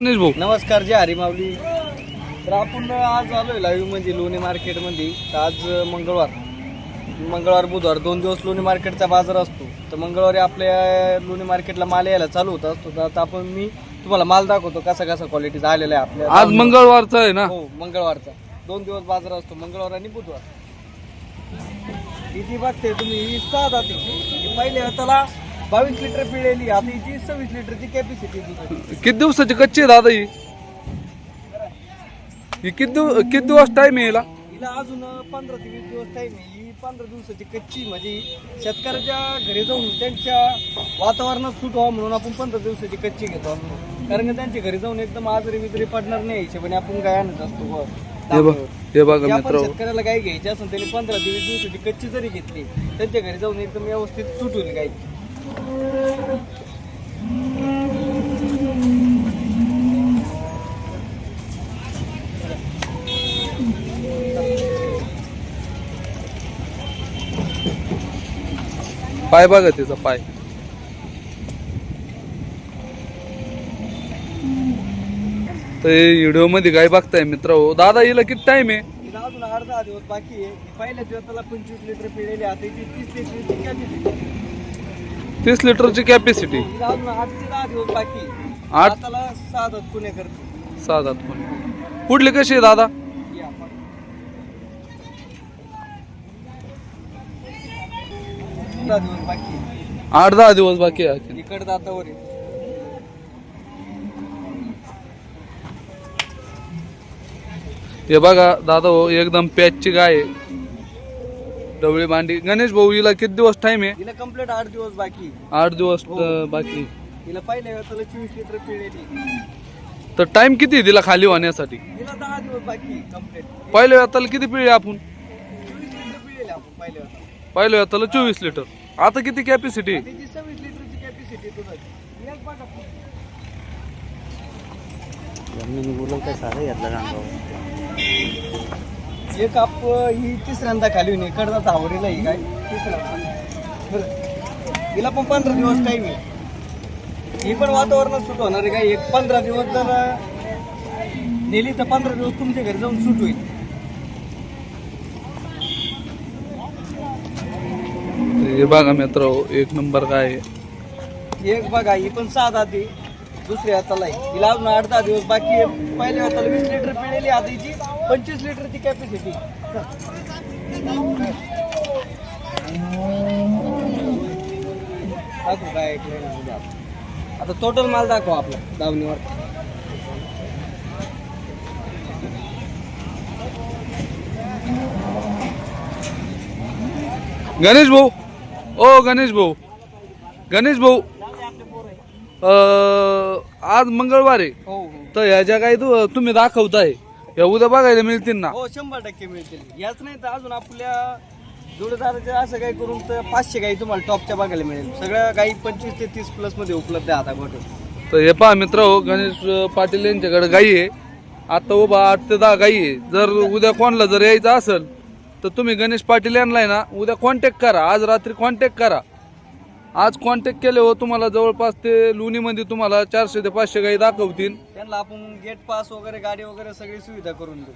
भाऊ नमस्कार, जय हरी माऊली. तर आपण आज आलोय लाईव्ह मध्ये लोणी मार्केटमध्ये. तर आज मंगळवार बुधवार 2 दिवस लोणी मार्केटचा बाजार असतो. तर मंगळवारी आपल्या लोणी मार्केटला माल यायला चालू होत असतो. तर आता मी तुम्हाला माल दाखवतो कसा कसा क्वालिटीचा आलेला आहे आपल्या. आज मंगळवारचा आहे ना? हो, मंगळवारचा 2 दिवस बाजार असतो, मंगळवार आणि बुधवार. इथे बघते तुम्ही ही 6 जाती. पहिले त्याला 22 लिटर पिळेली, आता हिची 26 लिटरची कॅपॅसिटी. किती दिवसाची कच्ची आहे दादा ही किती दिवस टाइम आहे हिला? हिला अजून 15 ते 20 दिवस टाइम आहे. ही 15 दिवसाची कच्ची म्हणजे शेतकऱ्याच्या घरी जाऊन त्यांच्या वातावरणात सूट व्हावं म्हणून आपण 15 दिवसाची कच्ची घेतो. कारण की त्यांच्या घरी जाऊन एकदम आजारी बिजारी पडणार नाही हिशोबाने आपण गाय आणत असतो. हे बघा मित्र, शेतकऱ्याला गाय घ्यायची असेल त्यांनी 15 ते 20 दिवसाची कच्ची जरी घेतली त्यांच्या घरी जाऊन एकदम व्यवस्थित सूट होईल गाय. पाय बघा त्याचा पाय. तर व्हिडिओ मध्ये काय बघताय मित्र हो. दादा हिला किती टाइम आहे? हिला अजून 8-10 दिवस बाकी आहे. पहिल्या दिवसाला 25 लिटर पिळेली, आता हिची 30 लिटरची कॅपॅसिटी. 30 लिटरची कॅपॅसिटी. हिला अजून 8 ते 10 दिवस बाकी आहे. 8 त्याला 6 दात पुणे करते. 6 दात पण. पुढली कशी आहे दादा? 10 दिवस बाकी आहे. 8-10 दिवस बाकी आहे. इकड दातावर आहे. हे बघा दादा हो, एकदम पॅचची गाय आहे, डवळी मांडी. गणेश भाऊ हिला किती दिवस टाइम आहे? हिला कम्प्लीट 8 दिवस बाकी आहे. 8 दिवस बाकी. हिला पहिल्या वेळेला 24 लिटर पिळेली. तर टाइम किती दिला खाली होण्यासाठी? हिला 10 दिवस बाकी आहे कम्प्लीट. पहिल्या वेळाला किती पिळे आपण? 24 लिटर पिळेली आपण पहिल्या वेळेला. पहिल्या वेळाला 24 लिटर. आता किती कॅपॅसिटी? तिची 26 लिटरची कॅपॅसिटी तुझी. एक बघा. एक आप ही तिसऱ्यांदा खाली होईल. कडदात आवरीला ही काय तिसऱ्यांदा. बरं, हिला पण 15 दिवस टाइम आहे. ही पण वातावरणात सूट होणार आहे. काय एक 15 दिवस जर नेली तर 15 दिवस तुमच्या घरी जाऊन सूट होईल. हे बघा मित्र हो, एक नंबर काय आहे. एक बघा, ही पण 6 जाती. दुसऱ्या हाताला आहे. हिला अजून 8-10 दिवस बाकी आहे. पहिल्या हाताला 20 लिटर पिळेली, आता हिची 25 लिटरची कॅपॅसिटी. दाखवू काय आता टोटल माल दाखवा आपला दावणीवर. गणेश भाऊ, ओ गणेश भाऊ, गणेश भाऊ, आज मंगळवार आहे. हो हो तर ह्या ज्या काही तुम्ही दाखवताय या उद्या बघायला मिळतील ना? हो, 100% मिळतील. याच नाही तर अजून आपल्या जोडीदाराचे असं काही करून तर 500 गाई तुम्हाला टॉपच्या बघायला मिळेल. सगळ्या गाई 25 ते 30 प्लस मध्ये उपलब्ध आहे आता गोठे. तर हे पहा मित्र हो, गणेश पाटील यांच्याकडे गाई आहे. आता उभा 8 ते 10 गाई आहे. जर उद्या कोणाला जर यायचं असेल तर तुम्ही गणेश पाटील यांना ना उद्या कॉन्टॅक्ट करा. आज रात्री कॉन्टॅक्ट करा. आज कॉन्टॅक्ट केले हो तुम्हाला जवळपास ते लोणीमध्ये तुम्हाला 400 ते 500 गाई दाखवतील. त्यांना आपण गेट पास वगैरे गाडी वगैरे सगळी सुविधा करून देऊ.